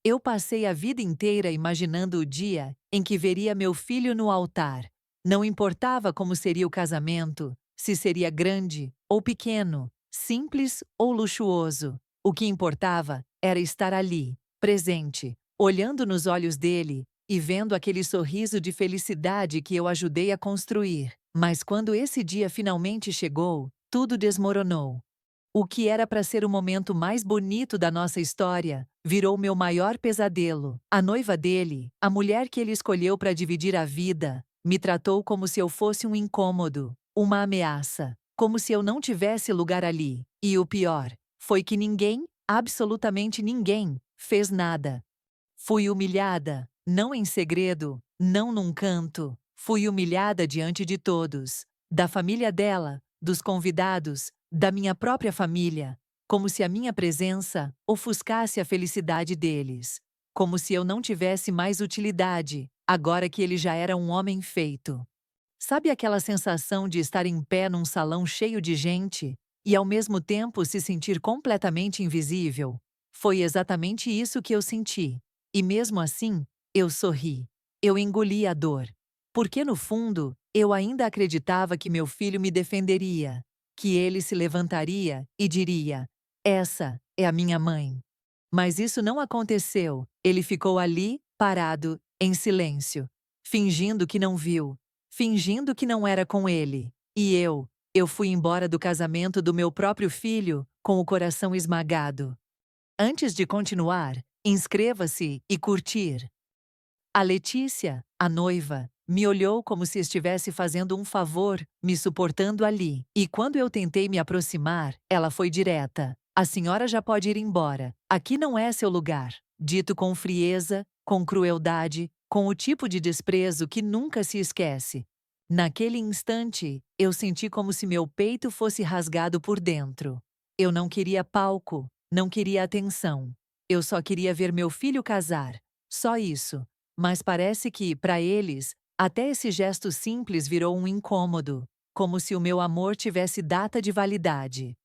Eu passei a vida inteira imaginando o dia em que veria meu filho no altar. Não importava como seria o casamento, se seria grande ou pequeno, simples ou luxuoso. O que importava era estar ali, presente, olhando nos olhos dele e vendo aquele sorriso de felicidade que eu ajudei a construir. Mas quando esse dia finalmente chegou, tudo desmoronou. O que era para ser o momento mais bonito da nossa história, virou meu maior pesadelo. A noiva dele, a mulher que ele escolheu para dividir a vida, me tratou como se eu fosse um incômodo, uma ameaça, como se eu não tivesse lugar ali. E o pior, foi que ninguém, absolutamente ninguém, fez nada. Fui humilhada, não em segredo, não num canto. Fui humilhada diante de todos, da família dela, dos convidados, da minha própria família, como se a minha presença ofuscasse a felicidade deles, como se eu não tivesse mais utilidade, agora que ele já era um homem feito. Sabe aquela sensação de estar em pé num salão cheio de gente e ao mesmo tempo se sentir completamente invisível? Foi exatamente isso que eu senti. E mesmo assim, eu sorri. Eu engoli a dor. Porque no fundo, eu ainda acreditava que meu filho me defenderia, que ele se levantaria e diria: "Essa é a minha mãe." Mas isso não aconteceu. Ele ficou ali, parado, em silêncio, fingindo que não viu, fingindo que não era com ele. E eu fui embora do casamento do meu próprio filho, com o coração esmagado. Antes de continuar, inscreva-se e curtir. A Letícia, a noiva, me olhou como se estivesse fazendo um favor, me suportando ali. E quando eu tentei me aproximar, ela foi direta: "A senhora já pode ir embora. Aqui não é seu lugar." Dito com frieza, com crueldade, com o tipo de desprezo que nunca se esquece. Naquele instante, eu senti como se meu peito fosse rasgado por dentro. Eu não queria palco, não queria atenção. Eu só queria ver meu filho casar. Só isso. Mas parece que, para eles, até esse gesto simples virou um incômodo, como se o meu amor tivesse data de validade.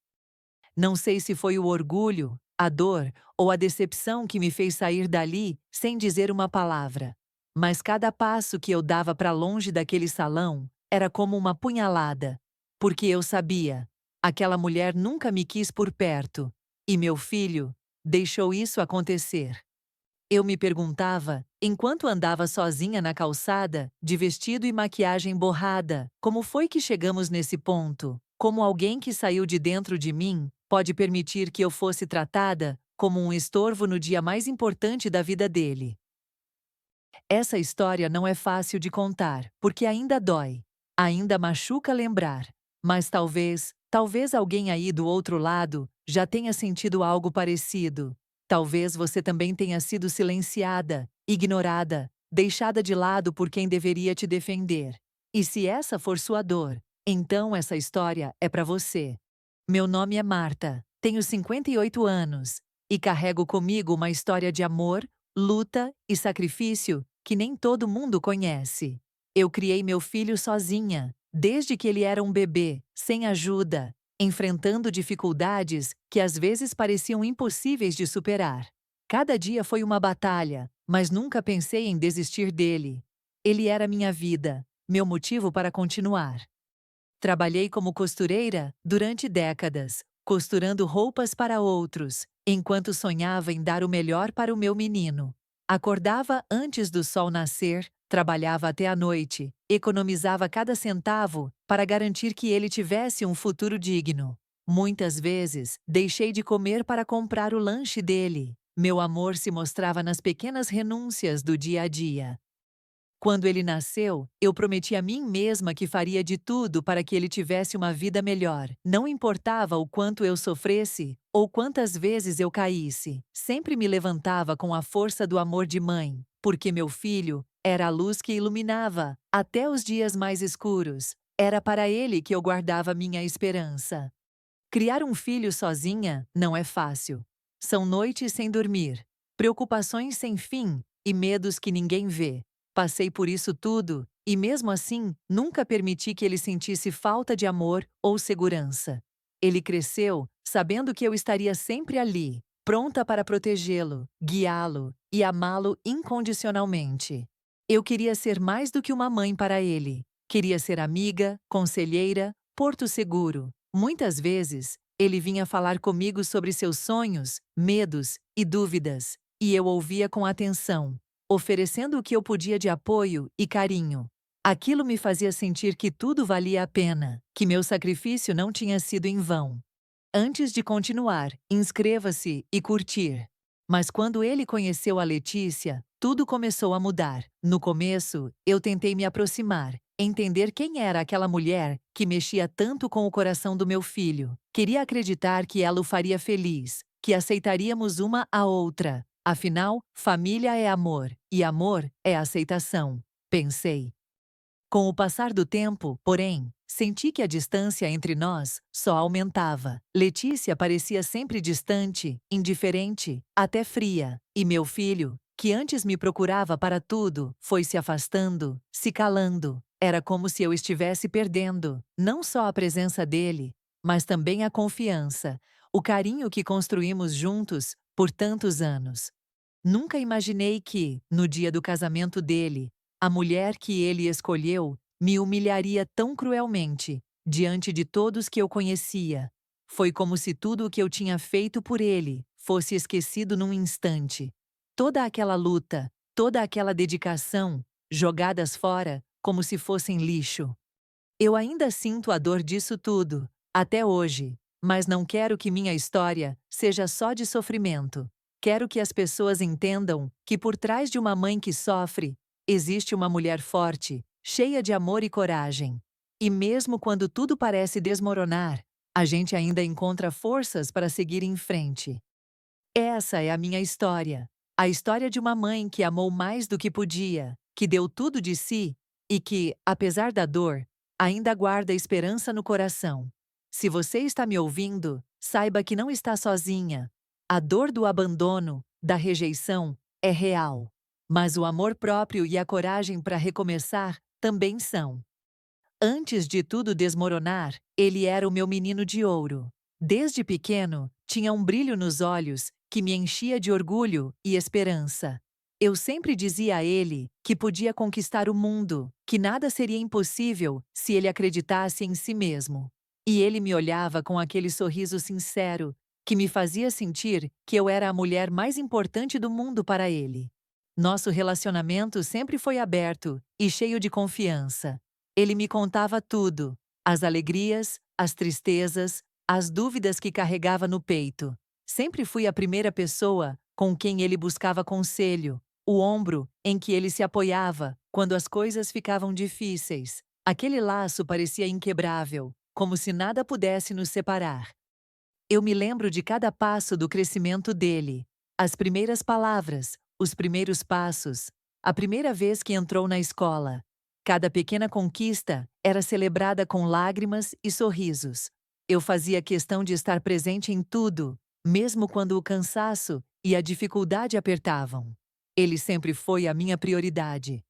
Não sei se foi o orgulho, a dor ou a decepção que me fez sair dali sem dizer uma palavra. Mas cada passo que eu dava para longe daquele salão era como uma punhalada, porque eu sabia, aquela mulher nunca me quis por perto, e meu filho deixou isso acontecer. Eu me perguntava, enquanto andava sozinha na calçada, de vestido e maquiagem borrada, como foi que chegamos nesse ponto? Como alguém que saiu de dentro de mim pode permitir que eu fosse tratada como um estorvo no dia mais importante da vida dele? Essa história não é fácil de contar, porque ainda dói, ainda machuca lembrar. Mas talvez alguém aí do outro lado já tenha sentido algo parecido. Talvez você também tenha sido silenciada, ignorada, deixada de lado por quem deveria te defender. E se essa for sua dor, então essa história é para você. Meu nome é Marta, tenho 58 anos e carrego comigo uma história de amor, luta e sacrifício que nem todo mundo conhece. Eu criei meu filho sozinha, desde que ele era um bebê, sem ajuda, enfrentando dificuldades que às vezes pareciam impossíveis de superar. Cada dia foi uma batalha, mas nunca pensei em desistir dele. Ele era minha vida, meu motivo para continuar. Trabalhei como costureira durante décadas, costurando roupas para outros, enquanto sonhava em dar o melhor para o meu menino. Acordava antes do sol nascer, trabalhava até a noite, economizava cada centavo para garantir que ele tivesse um futuro digno. Muitas vezes, deixei de comer para comprar o lanche dele. Meu amor se mostrava nas pequenas renúncias do dia a dia. Quando ele nasceu, eu prometi a mim mesma que faria de tudo para que ele tivesse uma vida melhor. Não importava o quanto eu sofresse ou quantas vezes eu caísse, sempre me levantava com a força do amor de mãe, porque meu filho era a luz que iluminava até os dias mais escuros. Era para ele que eu guardava minha esperança. Criar um filho sozinha não é fácil. São noites sem dormir, preocupações sem fim e medos que ninguém vê. Passei por isso tudo, e mesmo assim, nunca permiti que ele sentisse falta de amor ou segurança. Ele cresceu sabendo que eu estaria sempre ali, pronta para protegê-lo, guiá-lo e amá-lo incondicionalmente. Eu queria ser mais do que uma mãe para ele. Queria ser amiga, conselheira, porto seguro. Muitas vezes, ele vinha falar comigo sobre seus sonhos, medos e dúvidas, e eu ouvia com atenção, oferecendo o que eu podia de apoio e carinho. Aquilo me fazia sentir que tudo valia a pena, que meu sacrifício não tinha sido em vão. Antes de continuar, inscreva-se e curtir. Mas quando ele conheceu a Letícia, tudo começou a mudar. No começo, eu tentei me aproximar, entender quem era aquela mulher que mexia tanto com o coração do meu filho. Queria acreditar que ela o faria feliz, que aceitaríamos uma a outra. Afinal, família é amor, e amor é aceitação. Pensei. Com o passar do tempo, porém, senti que a distância entre nós só aumentava. Letícia parecia sempre distante, indiferente, até fria. E meu filho, que antes me procurava para tudo, foi se afastando, se calando. Era como se eu estivesse perdendo, não só a presença dele, mas também a confiança, o carinho que construímos juntos por tantos anos. Nunca imaginei que, no dia do casamento dele, a mulher que ele escolheu me humilharia tão cruelmente, diante de todos que eu conhecia. Foi como se tudo o que eu tinha feito por ele fosse esquecido num instante. Toda aquela luta, toda aquela dedicação, jogadas fora como se fossem lixo. Eu ainda sinto a dor disso tudo, até hoje, mas não quero que minha história seja só de sofrimento. Quero que as pessoas entendam que por trás de uma mãe que sofre, existe uma mulher forte, cheia de amor e coragem. E mesmo quando tudo parece desmoronar, a gente ainda encontra forças para seguir em frente. Essa é a minha história. A história de uma mãe que amou mais do que podia, que deu tudo de si e que, apesar da dor, ainda guarda esperança no coração. Se você está me ouvindo, saiba que não está sozinha. A dor do abandono, da rejeição, é real. Mas o amor próprio e a coragem para recomeçar também são. Antes de tudo desmoronar, ele era o meu menino de ouro. Desde pequeno, tinha um brilho nos olhos que me enchia de orgulho e esperança. Eu sempre dizia a ele que podia conquistar o mundo, que nada seria impossível se ele acreditasse em si mesmo. E ele me olhava com aquele sorriso sincero que me fazia sentir que eu era a mulher mais importante do mundo para ele. Nosso relacionamento sempre foi aberto e cheio de confiança. Ele me contava tudo, as alegrias, as tristezas, as dúvidas que carregava no peito. Sempre fui a primeira pessoa com quem ele buscava conselho, o ombro em que ele se apoiava quando as coisas ficavam difíceis. Aquele laço parecia inquebrável, como se nada pudesse nos separar. Eu me lembro de cada passo do crescimento dele, as primeiras palavras, os primeiros passos, a primeira vez que entrou na escola. Cada pequena conquista era celebrada com lágrimas e sorrisos. Eu fazia questão de estar presente em tudo, mesmo quando o cansaço e a dificuldade apertavam. Ele sempre foi a minha prioridade.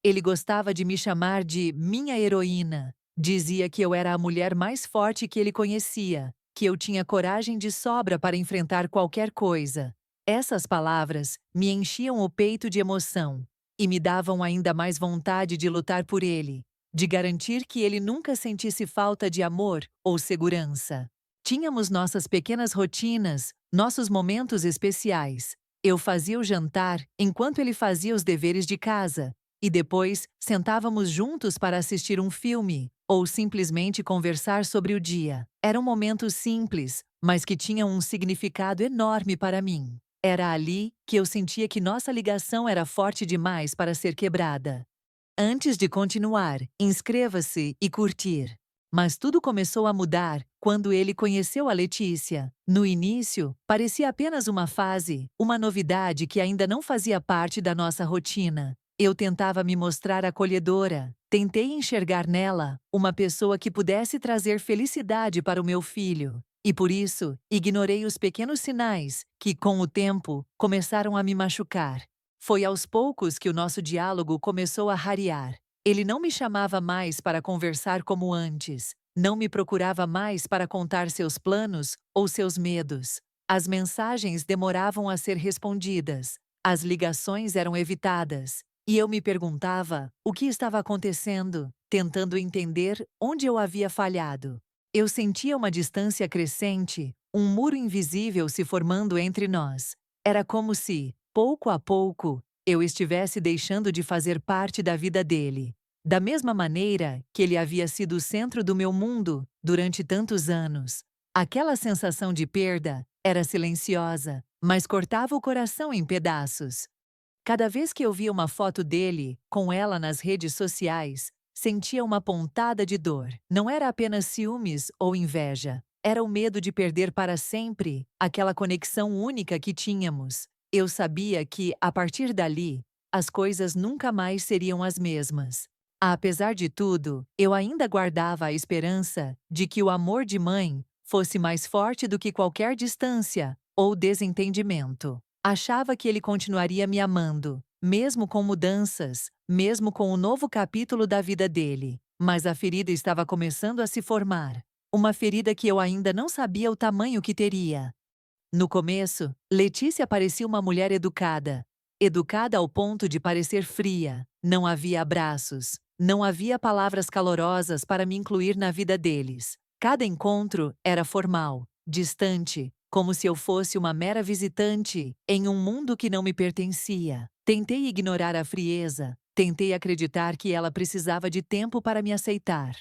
Ele gostava de me chamar de minha heroína. Dizia que eu era a mulher mais forte que ele conhecia, que eu tinha coragem de sobra para enfrentar qualquer coisa. Essas palavras me enchiam o peito de emoção e me davam ainda mais vontade de lutar por ele, de garantir que ele nunca sentisse falta de amor ou segurança. Tínhamos nossas pequenas rotinas, nossos momentos especiais. Eu fazia o jantar enquanto ele fazia os deveres de casa, e depois sentávamos juntos para assistir um filme ou simplesmente conversar sobre o dia. Eram momentos simples, mas que tinham um significado enorme para mim. Era ali que eu sentia que nossa ligação era forte demais para ser quebrada. Antes de continuar, inscreva-se e curtir. Mas tudo começou a mudar quando ele conheceu a Letícia. No início, parecia apenas uma fase, uma novidade que ainda não fazia parte da nossa rotina. Eu tentava me mostrar acolhedora, tentei enxergar nela uma pessoa que pudesse trazer felicidade para o meu filho. E por isso, ignorei os pequenos sinais que, com o tempo, começaram a me machucar. Foi aos poucos que o nosso diálogo começou a rarear. Ele não me chamava mais para conversar como antes, não me procurava mais para contar seus planos ou seus medos. As mensagens demoravam a ser respondidas. As ligações eram evitadas, e eu me perguntava o que estava acontecendo, tentando entender onde eu havia falhado. Eu sentia uma distância crescente, um muro invisível se formando entre nós. Era como se, pouco a pouco, eu estivesse deixando de fazer parte da vida dele. Da mesma maneira que ele havia sido o centro do meu mundo durante tantos anos. Aquela sensação de perda era silenciosa, mas cortava o coração em pedaços. Cada vez que eu via uma foto dele, com ela nas redes sociais, sentia uma pontada de dor. Não era apenas ciúmes ou inveja. Era o medo de perder para sempre aquela conexão única que tínhamos. Eu sabia que, a partir dali, as coisas nunca mais seriam as mesmas. Apesar de tudo, eu ainda guardava a esperança de que o amor de mãe fosse mais forte do que qualquer distância ou desentendimento. Achava que ele continuaria me amando, mesmo com mudanças, mesmo com o novo capítulo da vida dele. Mas a ferida estava começando a se formar. Uma ferida que eu ainda não sabia o tamanho que teria. No começo, Letícia parecia uma mulher educada. Educada ao ponto de parecer fria. Não havia abraços. Não havia palavras calorosas para me incluir na vida deles. Cada encontro era formal, distante, como se eu fosse uma mera visitante em um mundo que não me pertencia. Tentei ignorar a frieza. Tentei acreditar que ela precisava de tempo para me aceitar.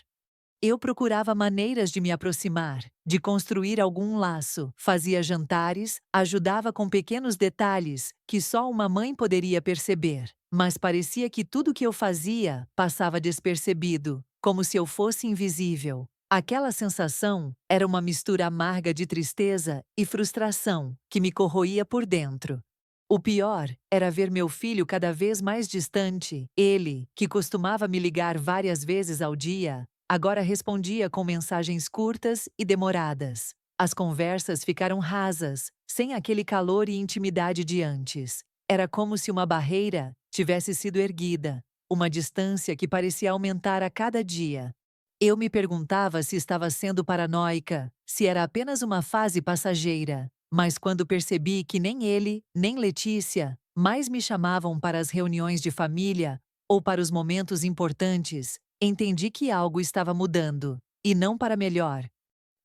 Eu procurava maneiras de me aproximar, de construir algum laço. Fazia jantares, ajudava com pequenos detalhes que só uma mãe poderia perceber. Mas parecia que tudo que eu fazia passava despercebido, como se eu fosse invisível. Aquela sensação era uma mistura amarga de tristeza e frustração que me corroía por dentro. O pior era ver meu filho cada vez mais distante. Ele, que costumava me ligar várias vezes ao dia, agora respondia com mensagens curtas e demoradas. As conversas ficaram rasas, sem aquele calor e intimidade de antes. Era como se uma barreira tivesse sido erguida, uma distância que parecia aumentar a cada dia. Eu me perguntava se estava sendo paranoica, se era apenas uma fase passageira. Mas quando percebi que nem ele, nem Letícia mais me chamavam para as reuniões de família ou para os momentos importantes, entendi que algo estava mudando, e não para melhor.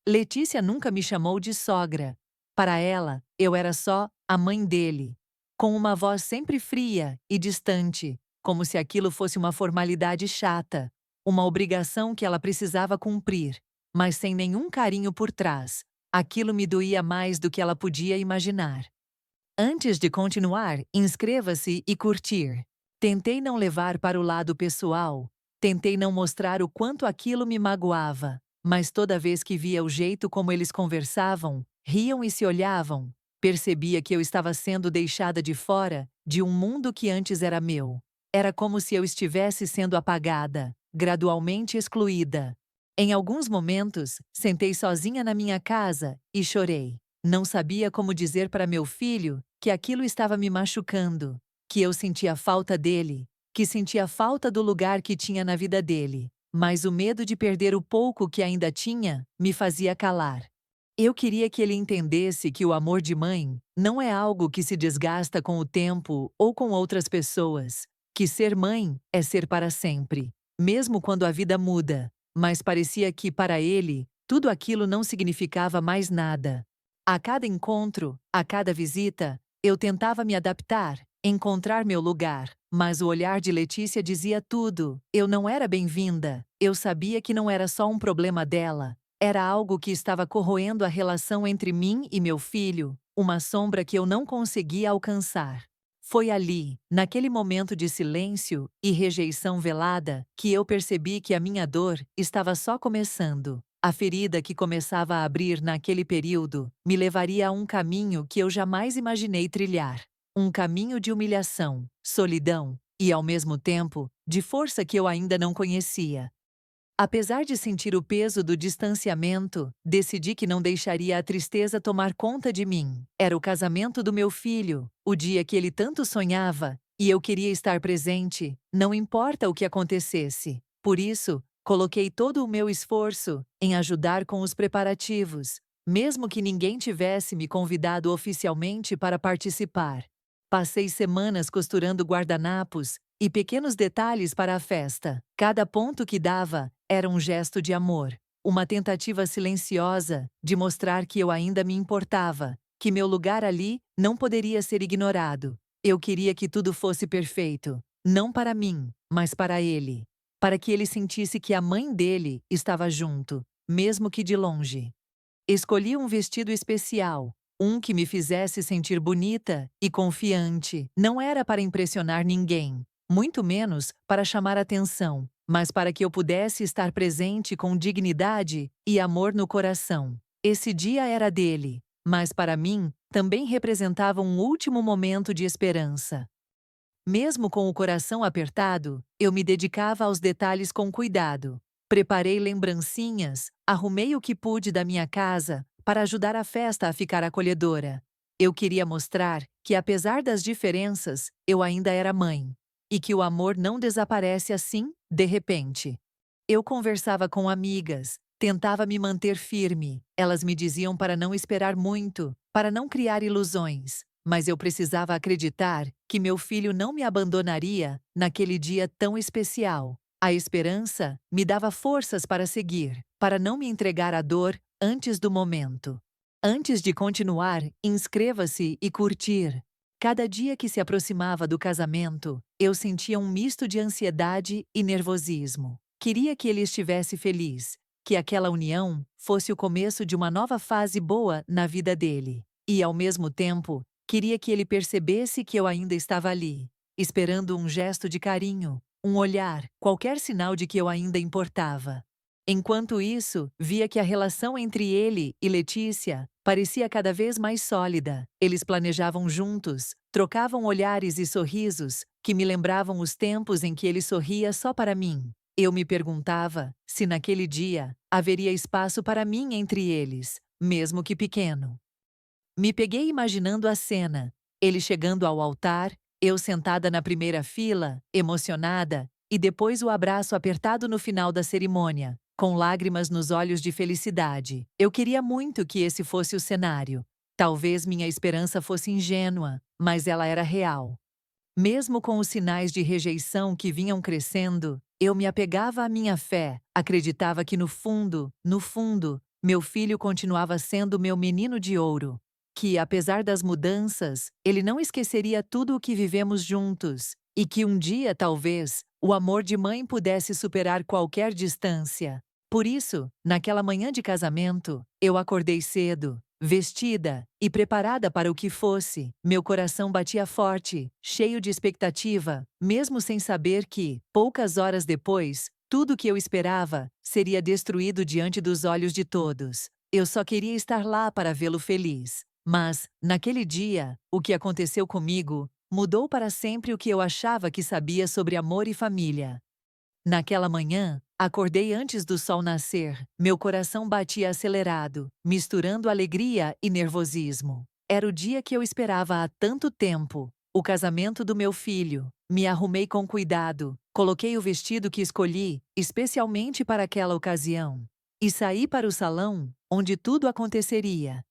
Letícia nunca me chamou de sogra. Para ela, eu era só a mãe dele, com uma voz sempre fria e distante, como se aquilo fosse uma formalidade chata, uma obrigação que ela precisava cumprir, mas sem nenhum carinho por trás. Aquilo me doía mais do que ela podia imaginar. Antes de continuar, inscreva-se e curtir. Tentei não levar para o lado pessoal. Tentei não mostrar o quanto aquilo me magoava. Mas toda vez que via o jeito como eles conversavam, riam e se olhavam, percebia que eu estava sendo deixada de fora de um mundo que antes era meu. Era como se eu estivesse sendo apagada, gradualmente excluída. Em alguns momentos, sentei sozinha na minha casa e chorei. Não sabia como dizer para meu filho que aquilo estava me machucando, que eu sentia falta dele, que sentia falta do lugar que tinha na vida dele. Mas o medo de perder o pouco que ainda tinha me fazia calar. Eu queria que ele entendesse que o amor de mãe não é algo que se desgasta com o tempo ou com outras pessoas, que ser mãe é ser para sempre, mesmo quando a vida muda. Mas parecia que, para ele, tudo aquilo não significava mais nada. A cada encontro, a cada visita, eu tentava me adaptar, encontrar meu lugar, mas o olhar de Letícia dizia tudo. Eu não era bem-vinda. Eu sabia que não era só um problema dela. Era algo que estava corroendo a relação entre mim e meu filho, uma sombra que eu não conseguia alcançar. Foi ali, naquele momento de silêncio e rejeição velada, que eu percebi que a minha dor estava só começando. A ferida que começava a abrir naquele período me levaria a um caminho que eu jamais imaginei trilhar. Um caminho de humilhação, solidão e, ao mesmo tempo, de força que eu ainda não conhecia. Apesar de sentir o peso do distanciamento, decidi que não deixaria a tristeza tomar conta de mim. Era o casamento do meu filho, o dia que ele tanto sonhava, e eu queria estar presente, não importa o que acontecesse. Por isso, coloquei todo o meu esforço em ajudar com os preparativos, mesmo que ninguém tivesse me convidado oficialmente para participar. Passei semanas costurando guardanapos e pequenos detalhes para a festa. Cada ponto que dava era um gesto de amor, uma tentativa silenciosa de mostrar que eu ainda me importava, que meu lugar ali não poderia ser ignorado. Eu queria que tudo fosse perfeito, não para mim, mas para ele, para que ele sentisse que a mãe dele estava junto, mesmo que de longe. Escolhi um vestido especial, um que me fizesse sentir bonita e confiante. Não era para impressionar ninguém, muito menos para chamar atenção, mas para que eu pudesse estar presente com dignidade e amor no coração. Esse dia era dele, mas para mim também representava um último momento de esperança. Mesmo com o coração apertado, eu me dedicava aos detalhes com cuidado. Preparei lembrancinhas, arrumei o que pude da minha casa para ajudar a festa a ficar acolhedora. Eu queria mostrar que, apesar das diferenças, eu ainda era mãe. E que o amor não desaparece assim, de repente. Eu conversava com amigas, tentava me manter firme. Elas me diziam para não esperar muito, para não criar ilusões. Mas eu precisava acreditar que meu filho não me abandonaria naquele dia tão especial. A esperança me dava forças para seguir, para não me entregar à dor antes do momento. Antes de continuar, inscreva-se e curtir. Cada dia que se aproximava do casamento, eu sentia um misto de ansiedade e nervosismo. Queria que ele estivesse feliz, que aquela união fosse o começo de uma nova fase boa na vida dele. E, ao mesmo tempo, queria que ele percebesse que eu ainda estava ali, esperando um gesto de carinho, um olhar, qualquer sinal de que eu ainda importava. Enquanto isso, via que a relação entre ele e Letícia parecia cada vez mais sólida. Eles planejavam juntos, trocavam olhares e sorrisos que me lembravam os tempos em que ele sorria só para mim. Eu me perguntava se naquele dia haveria espaço para mim entre eles, mesmo que pequeno. Me peguei imaginando a cena, ele chegando ao altar, eu sentada na primeira fila, emocionada, e depois o abraço apertado no final da cerimônia, com lágrimas nos olhos de felicidade. Eu queria muito que esse fosse o cenário. Talvez minha esperança fosse ingênua, mas ela era real. Mesmo com os sinais de rejeição que vinham crescendo, eu me apegava à minha fé, acreditava que no fundo, meu filho continuava sendo meu menino de ouro. Que, apesar das mudanças, ele não esqueceria tudo o que vivemos juntos, e que um dia, talvez, o amor de mãe pudesse superar qualquer distância. Por isso, naquela manhã de casamento, eu acordei cedo, vestida e preparada para o que fosse. Meu coração batia forte, cheio de expectativa, mesmo sem saber que, poucas horas depois, tudo o que eu esperava seria destruído diante dos olhos de todos. Eu só queria estar lá para vê-lo feliz. Mas, naquele dia, o que aconteceu comigo mudou para sempre o que eu achava que sabia sobre amor e família. Naquela manhã, acordei antes do sol nascer. Meu coração batia acelerado, misturando alegria e nervosismo. Era o dia que eu esperava há tanto tempo, o casamento do meu filho. Me arrumei com cuidado, coloquei o vestido que escolhi, especialmente para aquela ocasião, e saí para o salão, onde tudo aconteceria.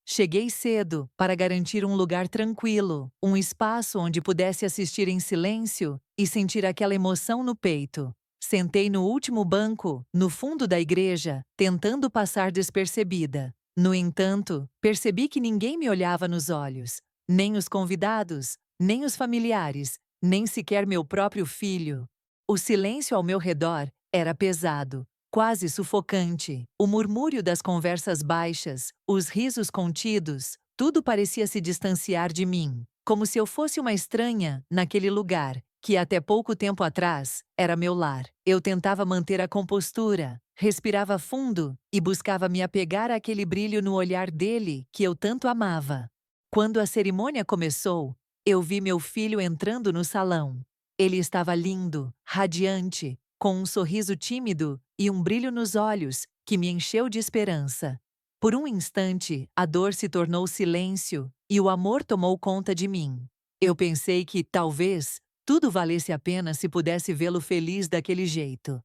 Cheguei cedo para garantir um lugar tranquilo, um espaço onde pudesse assistir em silêncio e sentir aquela emoção no peito. Sentei no último banco, no fundo da igreja, tentando passar despercebida. No entanto, percebi que ninguém me olhava nos olhos, nem os convidados, nem os familiares, nem sequer meu próprio filho. O silêncio ao meu redor era pesado, quase sufocante. O murmúrio das conversas baixas, os risos contidos, tudo parecia se distanciar de mim, como se eu fosse uma estranha naquele lugar, que até pouco tempo atrás era meu lar. Eu tentava manter a compostura, respirava fundo e buscava me apegar àquele brilho no olhar dele que eu tanto amava. Quando a cerimônia começou, eu vi meu filho entrando no salão. Ele estava lindo, radiante, com um sorriso tímido e um brilho nos olhos que me encheu de esperança. Por um instante, a dor se tornou silêncio e o amor tomou conta de mim. Eu pensei que, talvez, tudo valesse a pena se pudesse vê-lo feliz daquele jeito.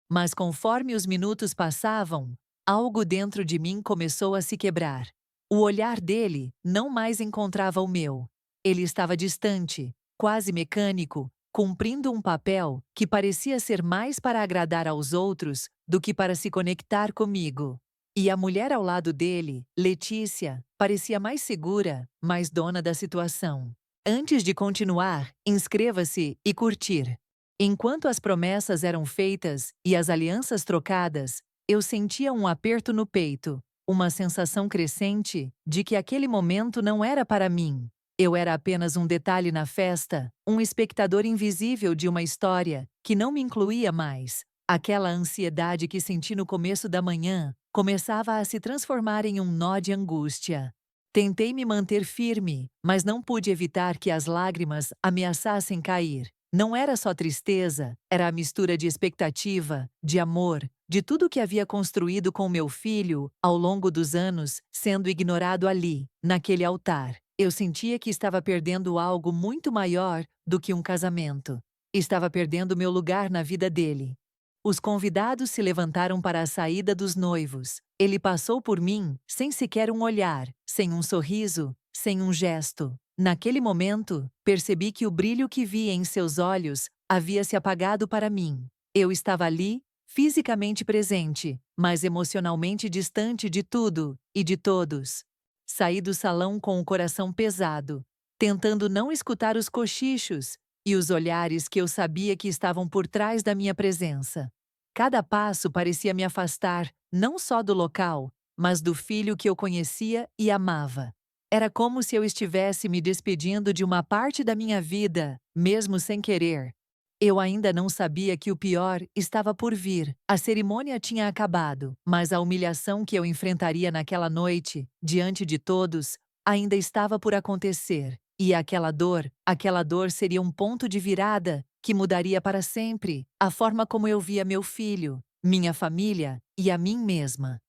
Mas conforme os minutos passavam, algo dentro de mim começou a se quebrar. O olhar dele não mais encontrava o meu. Ele estava distante, quase mecânico, cumprindo um papel que parecia ser mais para agradar aos outros do que para se conectar comigo. E a mulher ao lado dele, Letícia, parecia mais segura, mais dona da situação. Antes de continuar, inscreva-se e curtir. Enquanto as promessas eram feitas e as alianças trocadas, eu sentia um aperto no peito, uma sensação crescente de que aquele momento não era para mim. Eu era apenas um detalhe na festa, um espectador invisível de uma história que não me incluía mais. Aquela ansiedade que senti no começo da manhã começava a se transformar em um nó de angústia. Tentei me manter firme, mas não pude evitar que as lágrimas ameaçassem cair. Não era só tristeza, era a mistura de expectativa, de amor, de tudo que havia construído com meu filho ao longo dos anos, sendo ignorado ali, naquele altar. Eu sentia que estava perdendo algo muito maior do que um casamento. Estava perdendo meu lugar na vida dele. Os convidados se levantaram para a saída dos noivos. Ele passou por mim, sem sequer um olhar, sem um sorriso, sem um gesto. Naquele momento, percebi que o brilho que via em seus olhos havia se apagado para mim. Eu estava ali, fisicamente presente, mas emocionalmente distante de tudo e de todos. Saí do salão com o coração pesado, tentando não escutar os cochichos e os olhares que eu sabia que estavam por trás da minha presença. Cada passo parecia me afastar, não só do local, mas do filho que eu conhecia e amava. Era como se eu estivesse me despedindo de uma parte da minha vida, mesmo sem querer. Eu ainda não sabia que o pior estava por vir. A cerimônia tinha acabado, mas a humilhação que eu enfrentaria naquela noite, diante de todos, ainda estava por acontecer. E aquela dor seria um ponto de virada que mudaria para sempre a forma como eu via meu filho, minha família e a mim mesma.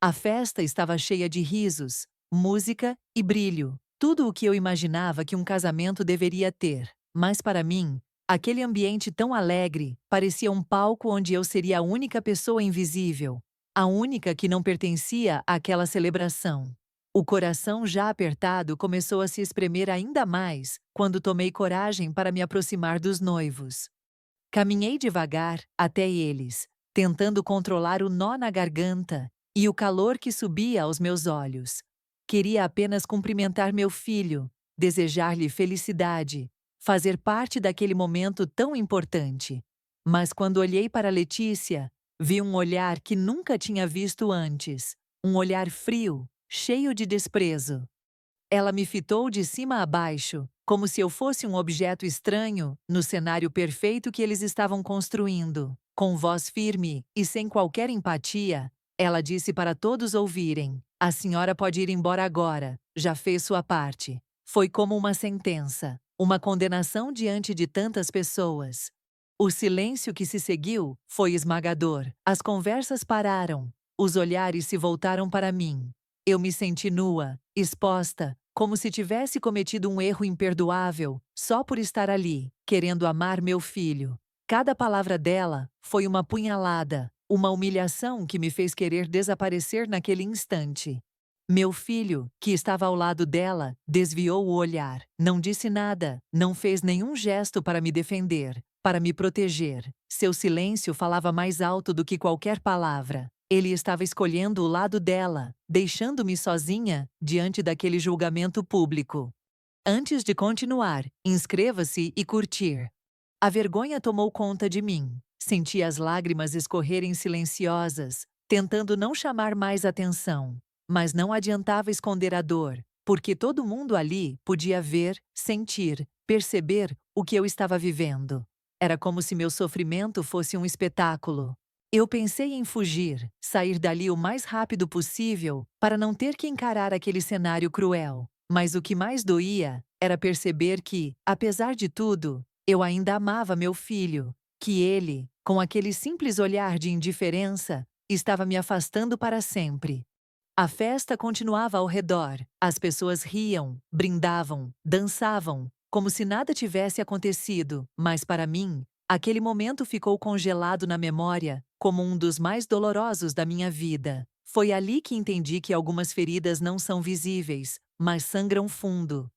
A festa estava cheia de risos, música e brilho, tudo o que eu imaginava que um casamento deveria ter. Mas para mim, aquele ambiente tão alegre parecia um palco onde eu seria a única pessoa invisível, a única que não pertencia àquela celebração. O coração já apertado começou a se espremer ainda mais quando tomei coragem para me aproximar dos noivos. Caminhei devagar até eles, tentando controlar o nó na garganta e o calor que subia aos meus olhos. Queria apenas cumprimentar meu filho, desejar-lhe felicidade, fazer parte daquele momento tão importante. Mas quando olhei para Letícia, vi um olhar que nunca tinha visto antes, um olhar frio, cheio de desprezo. Ela me fitou de cima a baixo, como se eu fosse um objeto estranho no cenário perfeito que eles estavam construindo. Com voz firme e sem qualquer empatia, ela disse para todos ouvirem: "A senhora pode ir embora agora, já fez sua parte." Foi como uma sentença, uma condenação diante de tantas pessoas. O silêncio que se seguiu foi esmagador. As conversas pararam, os olhares se voltaram para mim. Eu me senti nua, exposta, como se tivesse cometido um erro imperdoável, só por estar ali, querendo amar meu filho. Cada palavra dela foi uma punhalada, uma humilhação que me fez querer desaparecer naquele instante. Meu filho, que estava ao lado dela, desviou o olhar, não disse nada, não fez nenhum gesto para me defender, para me proteger. Seu silêncio falava mais alto do que qualquer palavra. Ele estava escolhendo o lado dela, deixando-me sozinha diante daquele julgamento público. Antes de continuar, inscreva-se e curtir. A vergonha tomou conta de mim. Senti as lágrimas escorrerem silenciosas, tentando não chamar mais atenção. Mas não adiantava esconder a dor, porque todo mundo ali podia ver, sentir, perceber o que eu estava vivendo. Era como se meu sofrimento fosse um espetáculo. Eu pensei em fugir, sair dali o mais rápido possível, para não ter que encarar aquele cenário cruel. Mas o que mais doía era perceber que, apesar de tudo, eu ainda amava meu filho, que ele, com aquele simples olhar de indiferença, estava me afastando para sempre. A festa continuava ao redor, as pessoas riam, brindavam, dançavam, como se nada tivesse acontecido, mas para mim, aquele momento ficou congelado na memória, como um dos mais dolorosos da minha vida. Foi ali que entendi que algumas feridas não são visíveis, mas sangram fundo.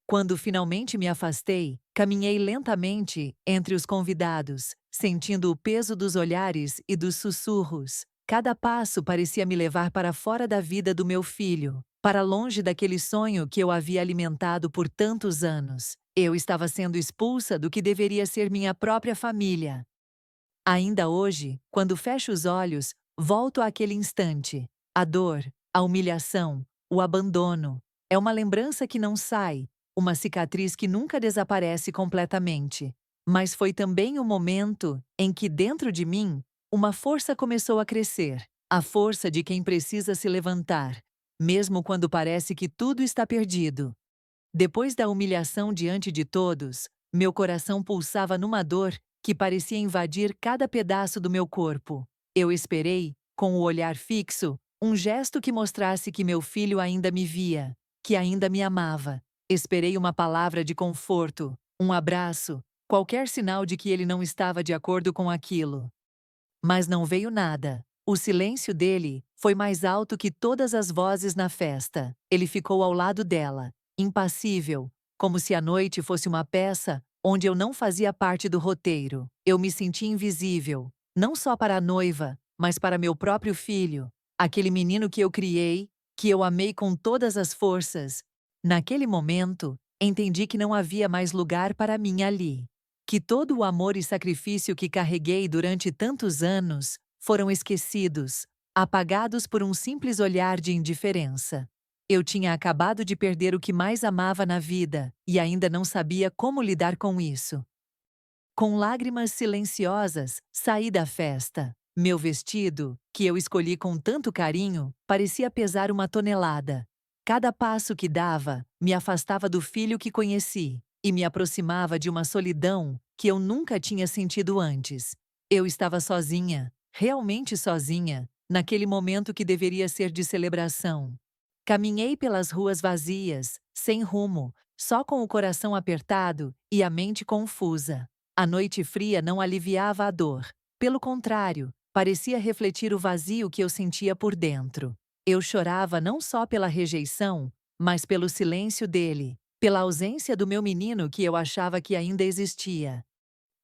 Quando finalmente me afastei, caminhei lentamente entre os convidados, sentindo o peso dos olhares e dos sussurros. Cada passo parecia me levar para fora da vida do meu filho, para longe daquele sonho que eu havia alimentado por tantos anos. Eu estava sendo expulsa do que deveria ser minha própria família. Ainda hoje, quando fecho os olhos, volto àquele instante. A dor, a humilhação, o abandono. É uma lembrança que não sai, uma cicatriz que nunca desaparece completamente. Mas foi também o momento em que, dentro de mim, uma força começou a crescer. A força de quem precisa se levantar, mesmo quando parece que tudo está perdido. Depois da humilhação diante de todos, meu coração pulsava numa dor que parecia invadir cada pedaço do meu corpo. Eu esperei, com o olhar fixo, um gesto que mostrasse que meu filho ainda me via, que ainda me amava. Esperei uma palavra de conforto, um abraço, qualquer sinal de que ele não estava de acordo com aquilo. Mas não veio nada. O silêncio dele foi mais alto que todas as vozes na festa. Ele ficou ao lado dela, impassível, como se a noite fosse uma peça onde eu não fazia parte do roteiro. Eu me senti invisível, não só para a noiva, mas para meu próprio filho, aquele menino que eu criei, que eu amei com todas as forças. Naquele momento, entendi que não havia mais lugar para mim ali. Que todo o amor e sacrifício que carreguei durante tantos anos foram esquecidos, apagados por um simples olhar de indiferença. Eu tinha acabado de perder o que mais amava na vida e ainda não sabia como lidar com isso. Com lágrimas silenciosas, saí da festa. Meu vestido, que eu escolhi com tanto carinho, parecia pesar uma tonelada. Cada passo que dava me afastava do filho que conheci e me aproximava de uma solidão que eu nunca tinha sentido antes. Eu estava sozinha, realmente sozinha, naquele momento que deveria ser de celebração. Caminhei pelas ruas vazias, sem rumo, só com o coração apertado e a mente confusa. A noite fria não aliviava a dor. Pelo contrário, parecia refletir o vazio que eu sentia por dentro. Eu chorava não só pela rejeição, mas pelo silêncio dele, pela ausência do meu menino que eu achava que ainda existia.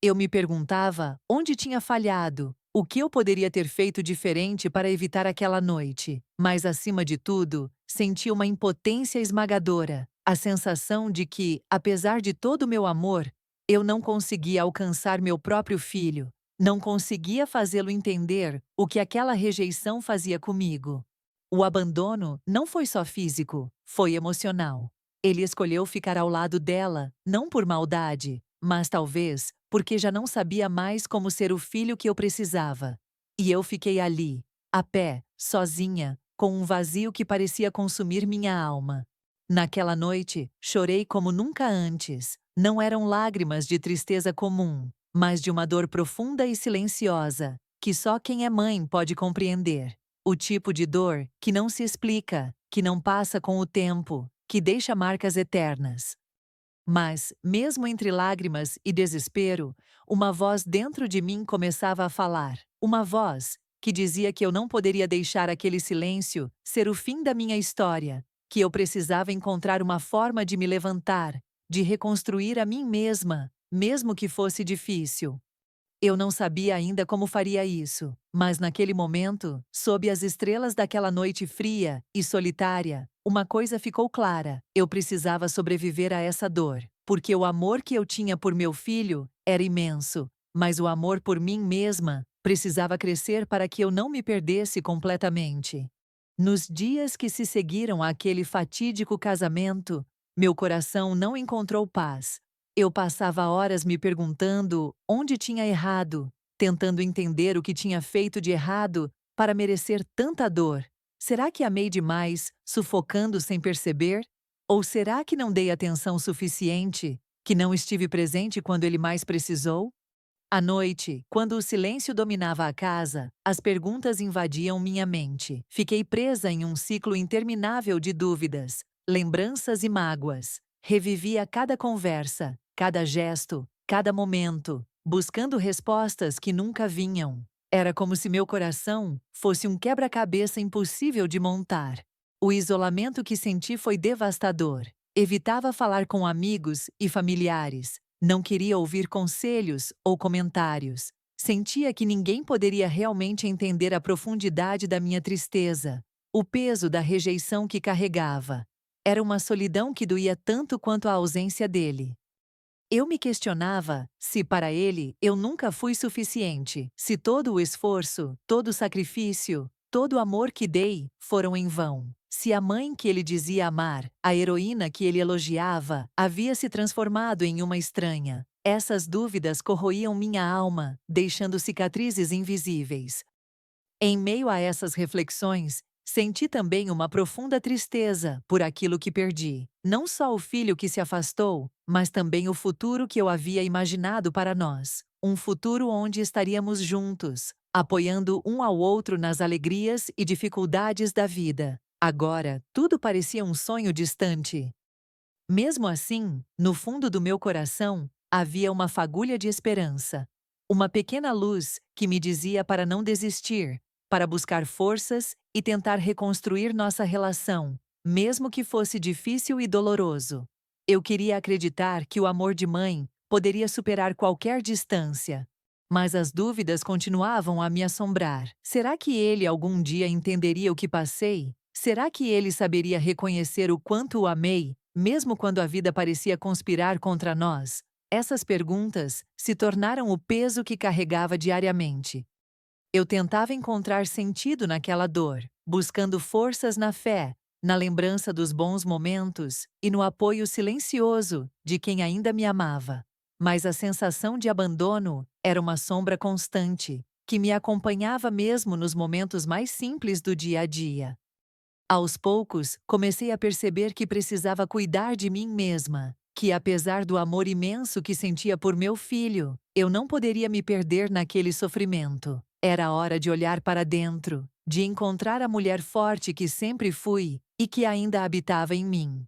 Eu me perguntava onde tinha falhado, o que eu poderia ter feito diferente para evitar aquela noite. Mas, acima de tudo, senti uma impotência esmagadora, a sensação de que, apesar de todo o meu amor, eu não conseguia alcançar meu próprio filho, não conseguia fazê-lo entender o que aquela rejeição fazia comigo. O abandono não foi só físico, foi emocional. Ele escolheu ficar ao lado dela, não por maldade, mas talvez porque já não sabia mais como ser o filho que eu precisava. E eu fiquei ali, a pé, sozinha, com um vazio que parecia consumir minha alma. Naquela noite, chorei como nunca antes. Não eram lágrimas de tristeza comum, mas de uma dor profunda e silenciosa, que só quem é mãe pode compreender. O tipo de dor que não se explica, que não passa com o tempo, que deixa marcas eternas. Mas, mesmo entre lágrimas e desespero, uma voz dentro de mim começava a falar. Uma voz que dizia que eu não poderia deixar aquele silêncio ser o fim da minha história, que eu precisava encontrar uma forma de me levantar, de reconstruir a mim mesma, mesmo que fosse difícil. Eu não sabia ainda como faria isso, mas naquele momento, sob as estrelas daquela noite fria e solitária, uma coisa ficou clara: eu precisava sobreviver a essa dor, porque o amor que eu tinha por meu filho era imenso, mas o amor por mim mesma precisava crescer para que eu não me perdesse completamente. Nos dias que se seguiram àquele fatídico casamento, meu coração não encontrou paz. Eu passava horas me perguntando onde tinha errado, tentando entender o que tinha feito de errado para merecer tanta dor. Será que amei demais, sufocando sem perceber? Ou será que não dei atenção suficiente, que não estive presente quando ele mais precisou? À noite, quando o silêncio dominava a casa, as perguntas invadiam minha mente. Fiquei presa em um ciclo interminável de dúvidas, lembranças e mágoas. Revivia cada conversa, cada gesto, cada momento, buscando respostas que nunca vinham. Era como se meu coração fosse um quebra-cabeça impossível de montar. O isolamento que senti foi devastador. Evitava falar com amigos e familiares. Não queria ouvir conselhos ou comentários. Sentia que ninguém poderia realmente entender a profundidade da minha tristeza, o peso da rejeição que carregava. Era uma solidão que doía tanto quanto a ausência dele. Eu me questionava se, para ele, eu nunca fui suficiente, se todo o esforço, todo o sacrifício, todo o amor que dei foram em vão. Se a mãe que ele dizia amar, a heroína que ele elogiava, havia se transformado em uma estranha. Essas dúvidas corroíam minha alma, deixando cicatrizes invisíveis. Em meio a essas reflexões, senti também uma profunda tristeza por aquilo que perdi. Não só o filho que se afastou, mas também o futuro que eu havia imaginado para nós. Um futuro onde estaríamos juntos, apoiando um ao outro nas alegrias e dificuldades da vida. Agora, tudo parecia um sonho distante. Mesmo assim, no fundo do meu coração, havia uma fagulha de esperança. Uma pequena luz que me dizia para não desistir, para buscar forças e tentar reconstruir nossa relação, mesmo que fosse difícil e doloroso. Eu queria acreditar que o amor de mãe poderia superar qualquer distância. Mas as dúvidas continuavam a me assombrar. Será que ele algum dia entenderia o que passei? Será que ele saberia reconhecer o quanto o amei, mesmo quando a vida parecia conspirar contra nós? Essas perguntas se tornaram o peso que carregava diariamente. Eu tentava encontrar sentido naquela dor, buscando forças na fé, na lembrança dos bons momentos e no apoio silencioso de quem ainda me amava. Mas a sensação de abandono era uma sombra constante, que me acompanhava mesmo nos momentos mais simples do dia a dia. Aos poucos, comecei a perceber que precisava cuidar de mim mesma, que apesar do amor imenso que sentia por meu filho, eu não poderia me perder naquele sofrimento. Era hora de olhar para dentro, de encontrar a mulher forte que sempre fui e que ainda habitava em mim.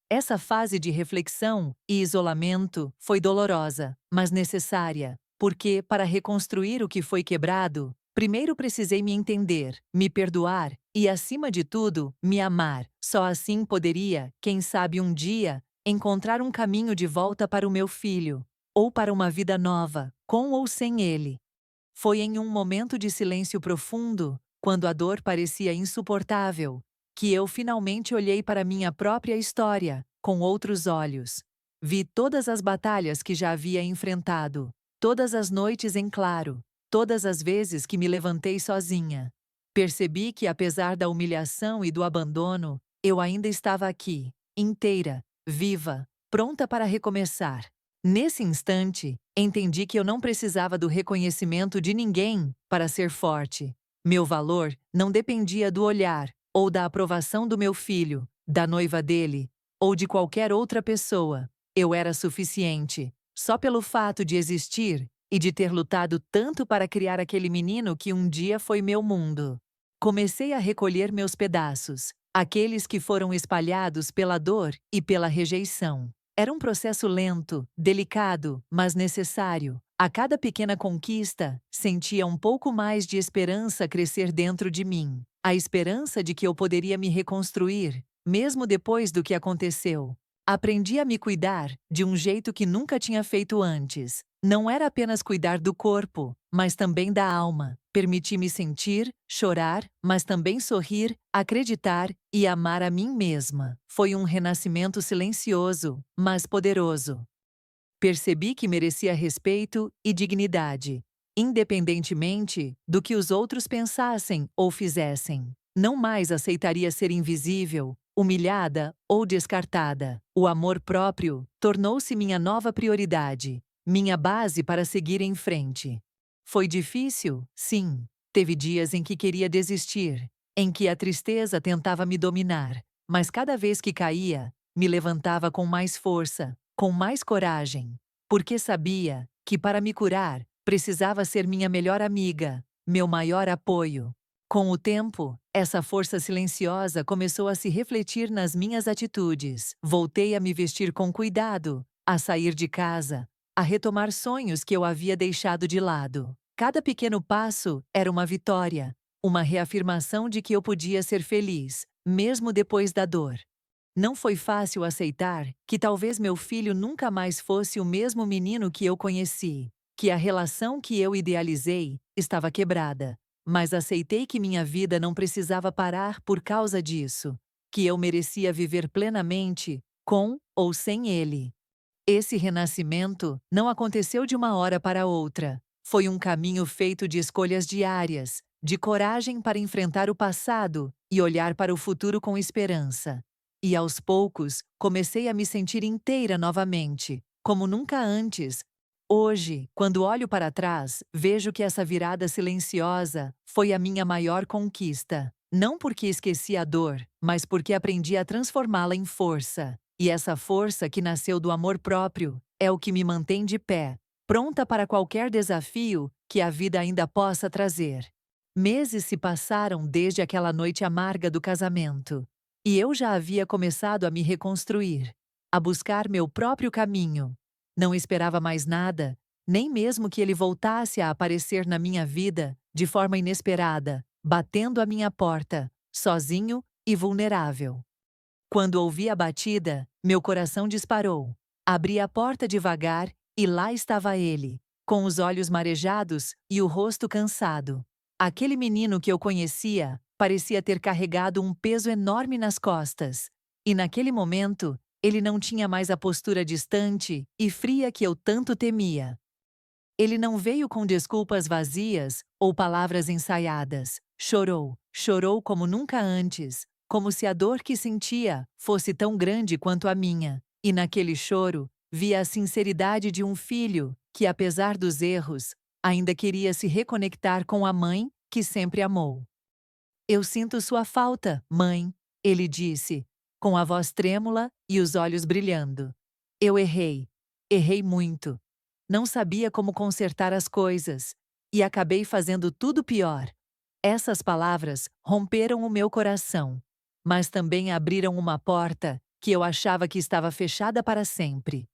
Essa fase de reflexão e isolamento foi dolorosa, mas necessária, porque, para reconstruir o que foi quebrado, primeiro precisei me entender, me perdoar e, acima de tudo, me amar. Só assim poderia, quem sabe um dia, encontrar um caminho de volta para o meu filho, ou para uma vida nova, com ou sem ele. Foi em um momento de silêncio profundo, quando a dor parecia insuportável, que eu finalmente olhei para minha própria história, com outros olhos. Vi todas as batalhas que já havia enfrentado, todas as noites em claro, todas as vezes que me levantei sozinha. Percebi que, apesar da humilhação e do abandono, eu ainda estava aqui, inteira, viva, pronta para recomeçar. Nesse instante, entendi que eu não precisava do reconhecimento de ninguém para ser forte. Meu valor não dependia do olhar ou da aprovação do meu filho, da noiva dele, ou de qualquer outra pessoa. Eu era suficiente, só pelo fato de existir e de ter lutado tanto para criar aquele menino que um dia foi meu mundo. Comecei a recolher meus pedaços, aqueles que foram espalhados pela dor e pela rejeição. Era um processo lento, delicado, mas necessário. A cada pequena conquista, sentia um pouco mais de esperança crescer dentro de mim. A esperança de que eu poderia me reconstruir, mesmo depois do que aconteceu. Aprendi a me cuidar de um jeito que nunca tinha feito antes. Não era apenas cuidar do corpo, mas também da alma. Permiti-me sentir, chorar, mas também sorrir, acreditar e amar a mim mesma. Foi um renascimento silencioso, mas poderoso. Percebi que merecia respeito e dignidade, independentemente do que os outros pensassem ou fizessem. Não mais aceitaria ser invisível, humilhada ou descartada. O amor próprio tornou-se minha nova prioridade, minha base para seguir em frente. Foi difícil, sim. Teve dias em que queria desistir, em que a tristeza tentava me dominar, mas cada vez que caía, me levantava com mais força, com mais coragem, porque sabia que para me curar, precisava ser minha melhor amiga, meu maior apoio. Com o tempo, essa força silenciosa começou a se refletir nas minhas atitudes. Voltei a me vestir com cuidado, a sair de casa, a retomar sonhos que eu havia deixado de lado. Cada pequeno passo era uma vitória, uma reafirmação de que eu podia ser feliz, mesmo depois da dor. Não foi fácil aceitar que talvez meu filho nunca mais fosse o mesmo menino que eu conheci, que a relação que eu idealizei estava quebrada. Mas aceitei que minha vida não precisava parar por causa disso, que eu merecia viver plenamente, com ou sem ele. Esse renascimento não aconteceu de uma hora para outra. Foi um caminho feito de escolhas diárias, de coragem para enfrentar o passado e olhar para o futuro com esperança. E aos poucos, comecei a me sentir inteira novamente, como nunca antes. Hoje, quando olho para trás, vejo que essa virada silenciosa foi a minha maior conquista. Não porque esqueci a dor, mas porque aprendi a transformá-la em força. E essa força que nasceu do amor próprio é o que me mantém de pé, pronta para qualquer desafio que a vida ainda possa trazer. Meses se passaram desde aquela noite amarga do casamento, e eu já havia começado a me reconstruir, a buscar meu próprio caminho. Não esperava mais nada, nem mesmo que ele voltasse a aparecer na minha vida de forma inesperada, batendo à minha porta, sozinho e vulnerável. Quando ouvi a batida, meu coração disparou. Abri a porta devagar e lá estava ele, com os olhos marejados e o rosto cansado. Aquele menino que eu conhecia parecia ter carregado um peso enorme nas costas. E naquele momento, ele não tinha mais a postura distante e fria que eu tanto temia. Ele não veio com desculpas vazias ou palavras ensaiadas. Chorou, chorou como nunca antes, como se a dor que sentia fosse tão grande quanto a minha. E naquele choro, via a sinceridade de um filho que, apesar dos erros, ainda queria se reconectar com a mãe que sempre amou. Eu sinto sua falta, mãe, ele disse, com a voz trêmula e os olhos brilhando. Eu errei. Errei muito. Não sabia como consertar as coisas, e acabei fazendo tudo pior. Essas palavras romperam o meu coração, mas também abriram uma porta que eu achava que estava fechada para sempre.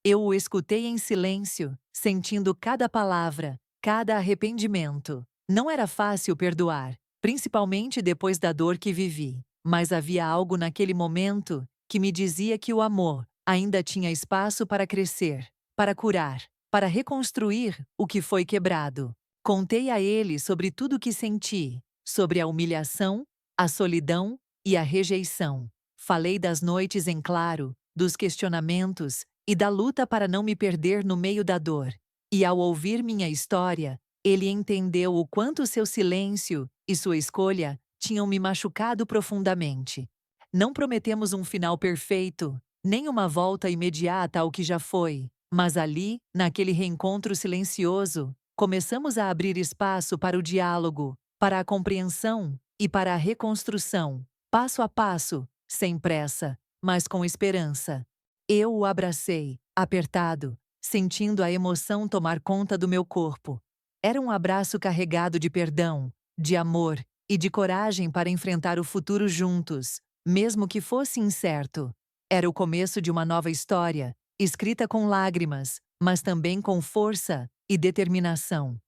Eu o escutei em silêncio, sentindo cada palavra, cada arrependimento. Não era fácil perdoar, principalmente depois da dor que vivi, mas havia algo naquele momento que me dizia que o amor ainda tinha espaço para crescer, para curar, para reconstruir o que foi quebrado. Contei a ele sobre tudo o que senti, sobre a humilhação, a solidão e a rejeição. Falei das noites em claro, dos questionamentos e da luta para não me perder no meio da dor. E ao ouvir minha história, ele entendeu o quanto seu silêncio e sua escolha tinham me machucado profundamente. Não prometemos um final perfeito, nem uma volta imediata ao que já foi, mas ali, naquele reencontro silencioso, começamos a abrir espaço para o diálogo, para a compreensão e para a reconstrução, passo a passo, sem pressa, mas com esperança. Eu o abracei, apertado, sentindo a emoção tomar conta do meu corpo. Era um abraço carregado de perdão, de amor e de coragem para enfrentar o futuro juntos, mesmo que fosse incerto. Era o começo de uma nova história, escrita com lágrimas, mas também com força e determinação.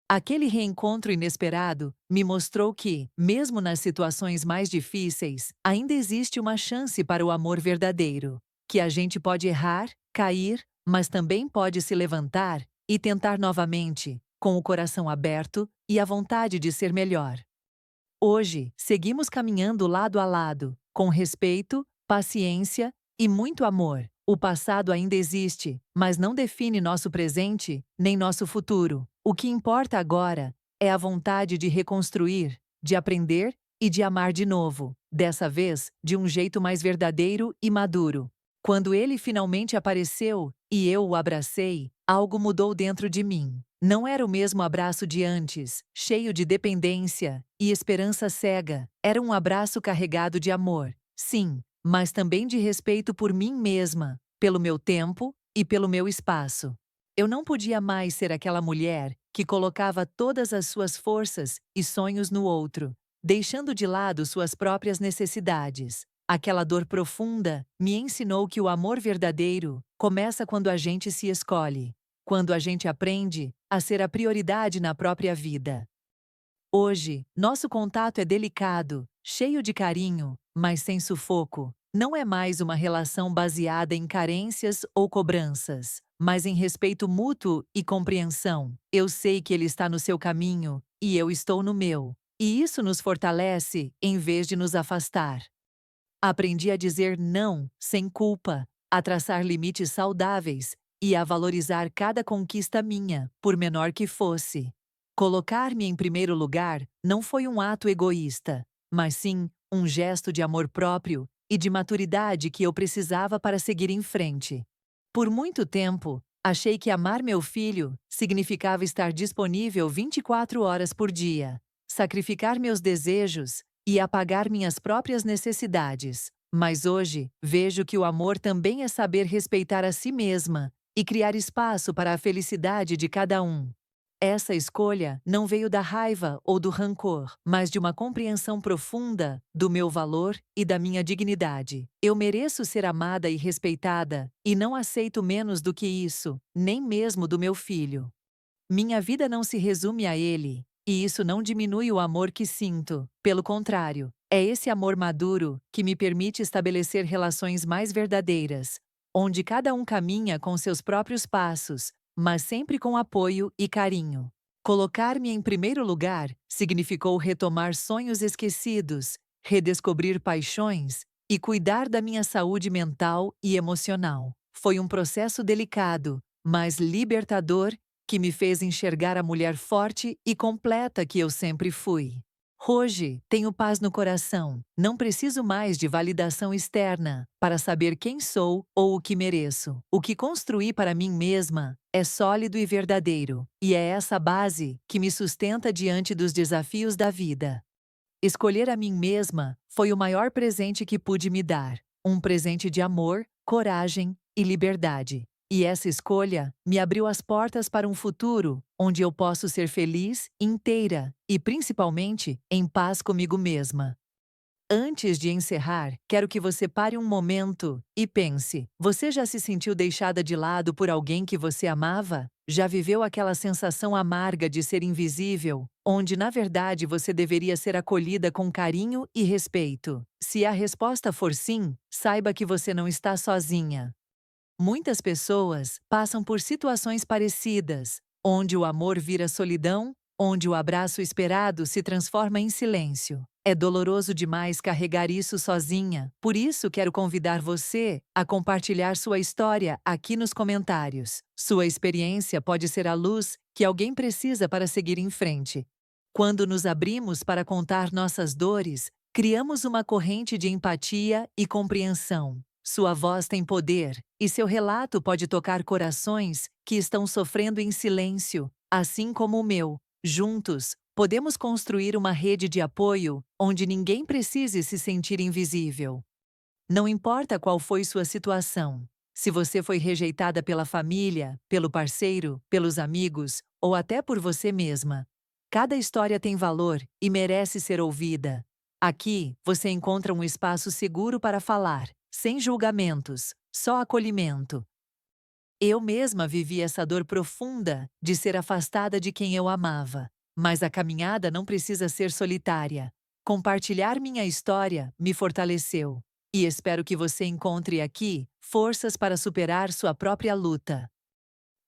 Aquele reencontro inesperado me mostrou que, mesmo nas situações mais difíceis, ainda existe uma chance para o amor verdadeiro. Que a gente pode errar, cair, mas também pode se levantar e tentar novamente, com o coração aberto e a vontade de ser melhor. Hoje, seguimos caminhando lado a lado, com respeito, paciência e muito amor. O passado ainda existe, mas não define nosso presente nem nosso futuro. O que importa agora é a vontade de reconstruir, de aprender e de amar de novo, dessa vez de um jeito mais verdadeiro e maduro. Quando ele finalmente apareceu e eu o abracei, algo mudou dentro de mim. Não era o mesmo abraço de antes, cheio de dependência e esperança cega. Era um abraço carregado de amor, sim, mas também de respeito por mim mesma, pelo meu tempo e pelo meu espaço. Eu não podia mais ser aquela mulher que colocava todas as suas forças e sonhos no outro, deixando de lado suas próprias necessidades. Aquela dor profunda me ensinou que o amor verdadeiro começa quando a gente se escolhe, quando a gente aprende a ser a prioridade na própria vida. Hoje, nosso contato é delicado, cheio de carinho, mas sem sufoco. Não é mais uma relação baseada em carências ou cobranças, mas em respeito mútuo e compreensão. Eu sei que ele está no seu caminho e eu estou no meu. E isso nos fortalece em vez de nos afastar. Aprendi a dizer não sem culpa, a traçar limites saudáveis e a valorizar cada conquista minha, por menor que fosse. Colocar-me em primeiro lugar não foi um ato egoísta, mas sim um gesto de amor próprio e de maturidade que eu precisava para seguir em frente. Por muito tempo, achei que amar meu filho significava estar disponível 24 horas por dia, sacrificar meus desejos e apagar minhas próprias necessidades. Mas hoje, vejo que o amor também é saber respeitar a si mesma e criar espaço para a felicidade de cada um. Essa escolha não veio da raiva ou do rancor, mas de uma compreensão profunda do meu valor e da minha dignidade. Eu mereço ser amada e respeitada, e não aceito menos do que isso, nem mesmo do meu filho. Minha vida não se resume a ele, e isso não diminui o amor que sinto. Pelo contrário, é esse amor maduro que me permite estabelecer relações mais verdadeiras, onde cada um caminha com seus próprios passos, mas sempre com apoio e carinho. Colocar-me em primeiro lugar significou retomar sonhos esquecidos, redescobrir paixões e cuidar da minha saúde mental e emocional. Foi um processo delicado, mas libertador, que me fez enxergar a mulher forte e completa que eu sempre fui. Hoje, tenho paz no coração. Não preciso mais de validação externa para saber quem sou ou o que mereço. O que construí para mim mesma é sólido e verdadeiro, e é essa base que me sustenta diante dos desafios da vida. Escolher a mim mesma foi o maior presente que pude me dar. Um presente de amor, coragem e liberdade. E essa escolha me abriu as portas para um futuro onde eu posso ser feliz, inteira e, principalmente, em paz comigo mesma. Antes de encerrar, quero que você pare um momento e pense: você já se sentiu deixada de lado por alguém que você amava? Já viveu aquela sensação amarga de ser invisível, onde na verdade você deveria ser acolhida com carinho e respeito? Se a resposta for sim, saiba que você não está sozinha. Muitas pessoas passam por situações parecidas, onde o amor vira solidão, onde o abraço esperado se transforma em silêncio. É doloroso demais carregar isso sozinha, por isso quero convidar você a compartilhar sua história aqui nos comentários. Sua experiência pode ser a luz que alguém precisa para seguir em frente. Quando nos abrimos para contar nossas dores, criamos uma corrente de empatia e compreensão. Sua voz tem poder, e seu relato pode tocar corações que estão sofrendo em silêncio, assim como o meu. Juntos, podemos construir uma rede de apoio onde ninguém precise se sentir invisível. Não importa qual foi sua situação. Se você foi rejeitada pela família, pelo parceiro, pelos amigos ou até por você mesma. Cada história tem valor e merece ser ouvida. Aqui, você encontra um espaço seguro para falar, sem julgamentos, só acolhimento. Eu mesma vivi essa dor profunda de ser afastada de quem eu amava. Mas a caminhada não precisa ser solitária. Compartilhar minha história me fortaleceu. E espero que você encontre aqui forças para superar sua própria luta.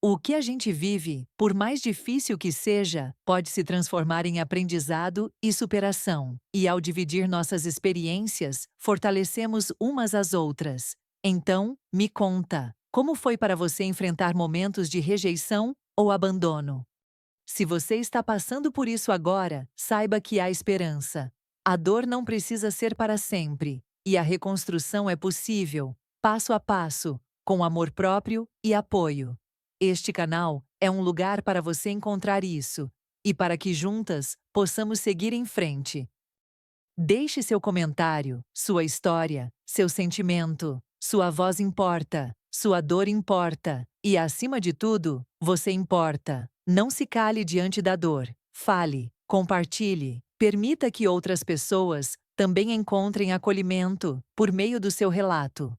O que a gente vive, por mais difícil que seja, pode se transformar em aprendizado e superação. E ao dividir nossas experiências, fortalecemos umas às outras. Então, me conta, como foi para você enfrentar momentos de rejeição ou abandono? Se você está passando por isso agora, saiba que há esperança. A dor não precisa ser para sempre, e a reconstrução é possível, passo a passo, com amor próprio e apoio. Este canal é um lugar para você encontrar isso, e para que juntas possamos seguir em frente. Deixe seu comentário, sua história, seu sentimento. Sua voz importa, sua dor importa, e acima de tudo, você importa. Não se cale diante da dor. Fale, compartilhe, permita que outras pessoas também encontrem acolhimento por meio do seu relato.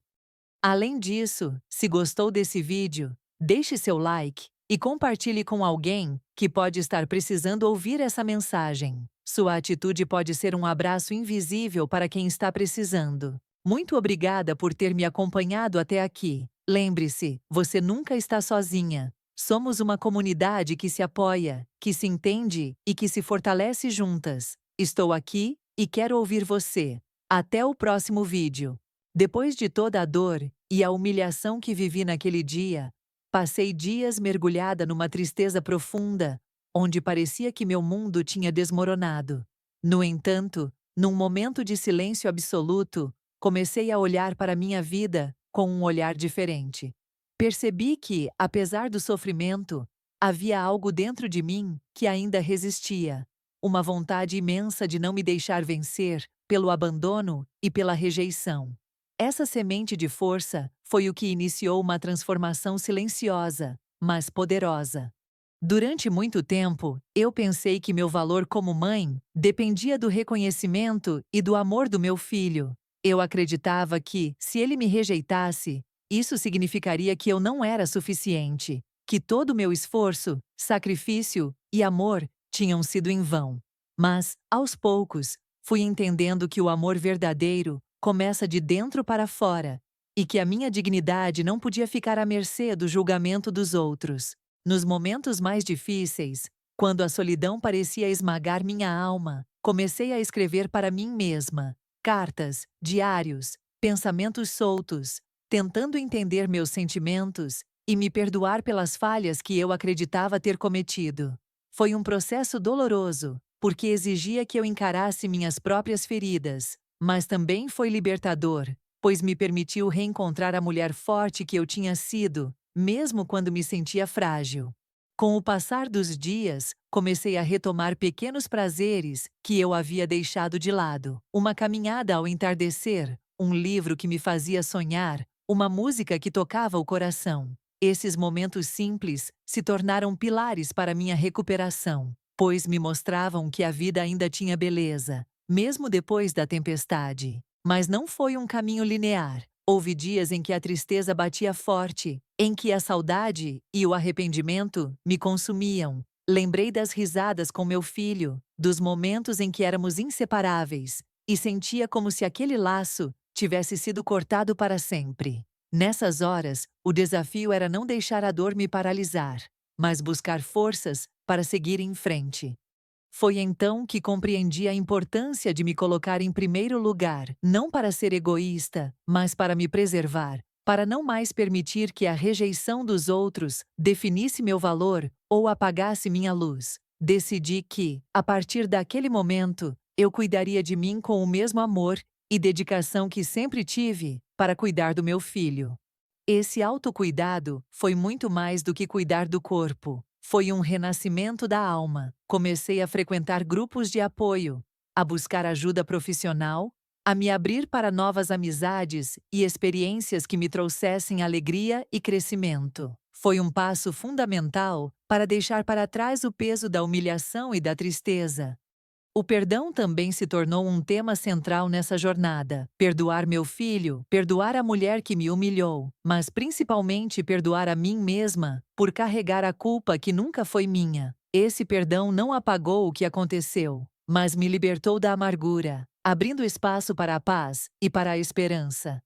Além disso, se gostou desse vídeo, deixe seu like e compartilhe com alguém que pode estar precisando ouvir essa mensagem. Sua atitude pode ser um abraço invisível para quem está precisando. Muito obrigada por ter me acompanhado até aqui. Lembre-se, você nunca está sozinha. Somos uma comunidade que se apoia, que se entende e que se fortalece juntas. Estou aqui e quero ouvir você. Até o próximo vídeo. Depois de toda a dor e a humilhação que vivi naquele dia, passei dias mergulhada numa tristeza profunda, onde parecia que meu mundo tinha desmoronado. No entanto, num momento de silêncio absoluto, comecei a olhar para minha vida com um olhar diferente. Percebi que, apesar do sofrimento, havia algo dentro de mim que ainda resistia. Uma vontade imensa de não me deixar vencer pelo abandono e pela rejeição. Essa semente de força foi o que iniciou uma transformação silenciosa, mas poderosa. Durante muito tempo, eu pensei que meu valor como mãe dependia do reconhecimento e do amor do meu filho. Eu acreditava que, se ele me rejeitasse, isso significaria que eu não era suficiente, que todo o meu esforço, sacrifício e amor tinham sido em vão. Mas, aos poucos, fui entendendo que o amor verdadeiro começa de dentro para fora e que a minha dignidade não podia ficar à mercê do julgamento dos outros. Nos momentos mais difíceis, quando a solidão parecia esmagar minha alma, comecei a escrever para mim mesma cartas, diários, pensamentos soltos, tentando entender meus sentimentos e me perdoar pelas falhas que eu acreditava ter cometido. Foi um processo doloroso, porque exigia que eu encarasse minhas próprias feridas, mas também foi libertador, pois me permitiu reencontrar a mulher forte que eu tinha sido, mesmo quando me sentia frágil. Com o passar dos dias, comecei a retomar pequenos prazeres que eu havia deixado de lado. Uma caminhada ao entardecer, um livro que me fazia sonhar, uma música que tocava o coração. Esses momentos simples se tornaram pilares para minha recuperação, pois me mostravam que a vida ainda tinha beleza, mesmo depois da tempestade. Mas não foi um caminho linear. Houve dias em que a tristeza batia forte, em que a saudade e o arrependimento me consumiam. Lembrei das risadas com meu filho, dos momentos em que éramos inseparáveis, e sentia como se aquele laço tivesse sido cortado para sempre. Nessas horas, o desafio era não deixar a dor me paralisar, mas buscar forças para seguir em frente. Foi então que compreendi a importância de me colocar em primeiro lugar, não para ser egoísta, mas para me preservar, para não mais permitir que a rejeição dos outros definisse meu valor ou apagasse minha luz. Decidi que, a partir daquele momento, eu cuidaria de mim com o mesmo amor e dedicação que sempre tive para cuidar do meu filho. Esse autocuidado foi muito mais do que cuidar do corpo. Foi um renascimento da alma. Comecei a frequentar grupos de apoio, a buscar ajuda profissional, a me abrir para novas amizades e experiências que me trouxessem alegria e crescimento. Foi um passo fundamental para deixar para trás o peso da humilhação e da tristeza. O perdão também se tornou um tema central nessa jornada. Perdoar meu filho, perdoar a mulher que me humilhou, mas principalmente perdoar a mim mesma por carregar a culpa que nunca foi minha. Esse perdão não apagou o que aconteceu, mas me libertou da amargura, abrindo espaço para a paz e para a esperança.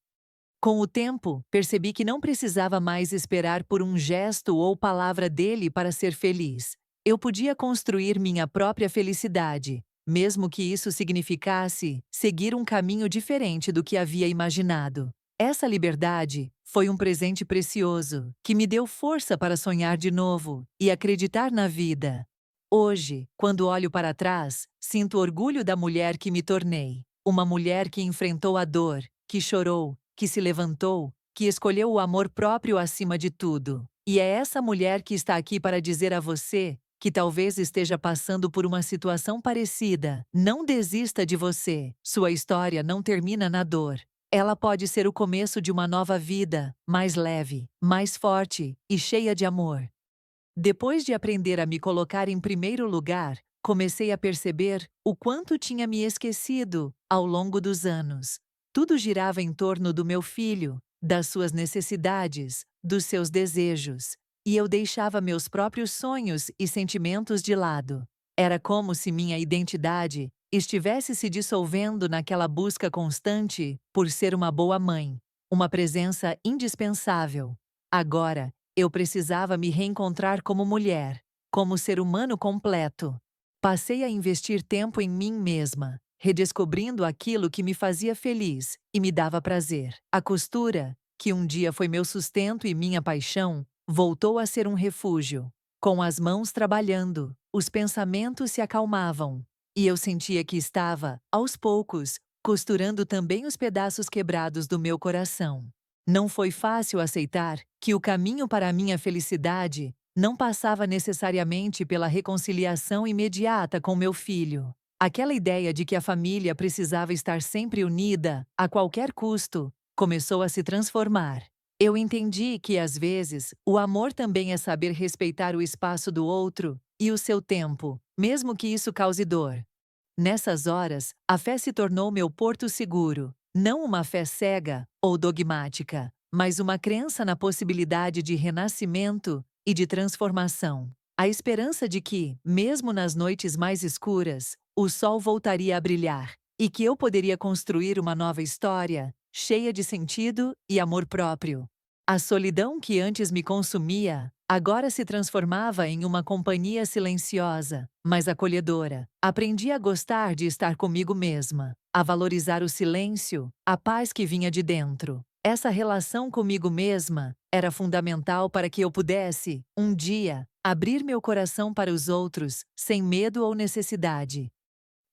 Com o tempo, percebi que não precisava mais esperar por um gesto ou palavra dele para ser feliz. Eu podia construir minha própria felicidade, mesmo que isso significasse seguir um caminho diferente do que havia imaginado. Essa liberdade foi um presente precioso, que me deu força para sonhar de novo e acreditar na vida. Hoje, quando olho para trás, sinto orgulho da mulher que me tornei. Uma mulher que enfrentou a dor, que chorou, que se levantou, que escolheu o amor próprio acima de tudo. E é essa mulher que está aqui para dizer a você que talvez esteja passando por uma situação parecida. Não desista de você. Sua história não termina na dor. Ela pode ser o começo de uma nova vida, mais leve, mais forte e cheia de amor. Depois de aprender a me colocar em primeiro lugar, comecei a perceber o quanto tinha me esquecido ao longo dos anos. Tudo girava em torno do meu filho, das suas necessidades, dos seus desejos, e eu deixava meus próprios sonhos e sentimentos de lado. Era como se minha identidade estivesse se dissolvendo naquela busca constante por ser uma boa mãe, uma presença indispensável. Agora, eu precisava me reencontrar como mulher, como ser humano completo. Passei a investir tempo em mim mesma, redescobrindo aquilo que me fazia feliz e me dava prazer. A costura, que um dia foi meu sustento e minha paixão, voltou a ser um refúgio. Com as mãos trabalhando, os pensamentos se acalmavam, e eu sentia que estava, aos poucos, costurando também os pedaços quebrados do meu coração. Não foi fácil aceitar que o caminho para a minha felicidade não passava necessariamente pela reconciliação imediata com meu filho. Aquela ideia de que a família precisava estar sempre unida, a qualquer custo, começou a se transformar. Eu entendi que, às vezes, o amor também é saber respeitar o espaço do outro e o seu tempo, mesmo que isso cause dor. Nessas horas, a fé se tornou meu porto seguro, não uma fé cega ou dogmática, mas uma crença na possibilidade de renascimento e de transformação. A esperança de que, mesmo nas noites mais escuras, o sol voltaria a brilhar e que eu poderia construir uma nova história, cheia de sentido e amor próprio. A solidão que antes me consumia, agora se transformava em uma companhia silenciosa, mas acolhedora. Aprendi a gostar de estar comigo mesma, a valorizar o silêncio, a paz que vinha de dentro. Essa relação comigo mesma era fundamental para que eu pudesse, um dia, abrir meu coração para os outros, sem medo ou necessidade.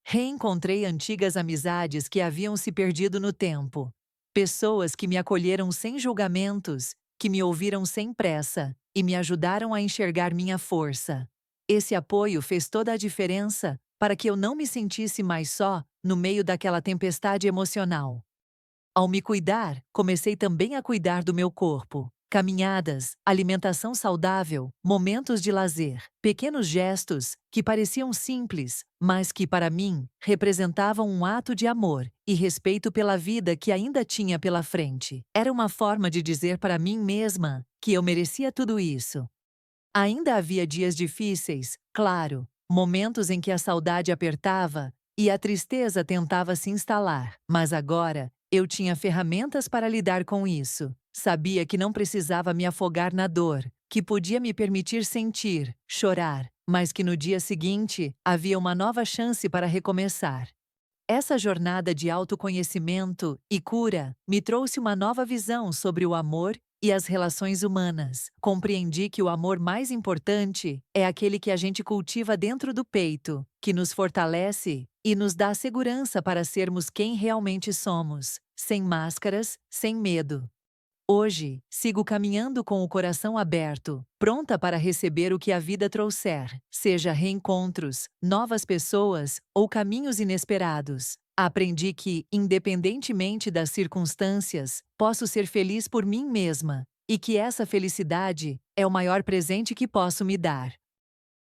Reencontrei antigas amizades que haviam se perdido no tempo. Pessoas que me acolheram sem julgamentos, que me ouviram sem pressa e me ajudaram a enxergar minha força. Esse apoio fez toda a diferença para que eu não me sentisse mais só no meio daquela tempestade emocional. Ao me cuidar, comecei também a cuidar do meu corpo. Caminhadas, alimentação saudável, momentos de lazer, pequenos gestos que pareciam simples, mas que, para mim, representavam um ato de amor e respeito pela vida que ainda tinha pela frente. Era uma forma de dizer para mim mesma que eu merecia tudo isso. Ainda havia dias difíceis, claro, momentos em que a saudade apertava e a tristeza tentava se instalar, mas agora eu tinha ferramentas para lidar com isso. Sabia que não precisava me afogar na dor, que podia me permitir sentir, chorar, mas que no dia seguinte havia uma nova chance para recomeçar. Essa jornada de autoconhecimento e cura me trouxe uma nova visão sobre o amor e as relações humanas. Compreendi que o amor mais importante é aquele que a gente cultiva dentro do peito, que nos fortalece e nos dá segurança para sermos quem realmente somos, sem máscaras, sem medo. Hoje, sigo caminhando com o coração aberto, pronta para receber o que a vida trouxer, seja reencontros, novas pessoas ou caminhos inesperados. Aprendi que, independentemente das circunstâncias, posso ser feliz por mim mesma, e que essa felicidade é o maior presente que posso me dar.